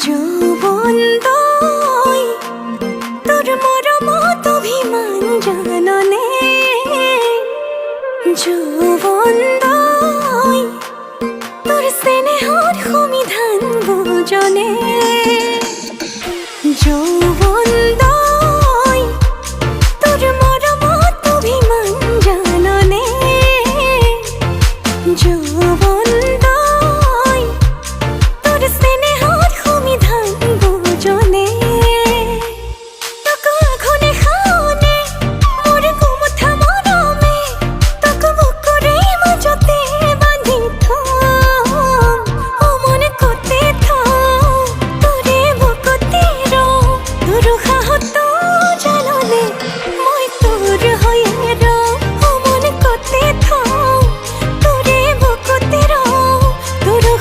যৌবন তই তোর মরমত অভিমান জাননে, যৌবন তই তোর স্নেহর সমিধান বুজনে।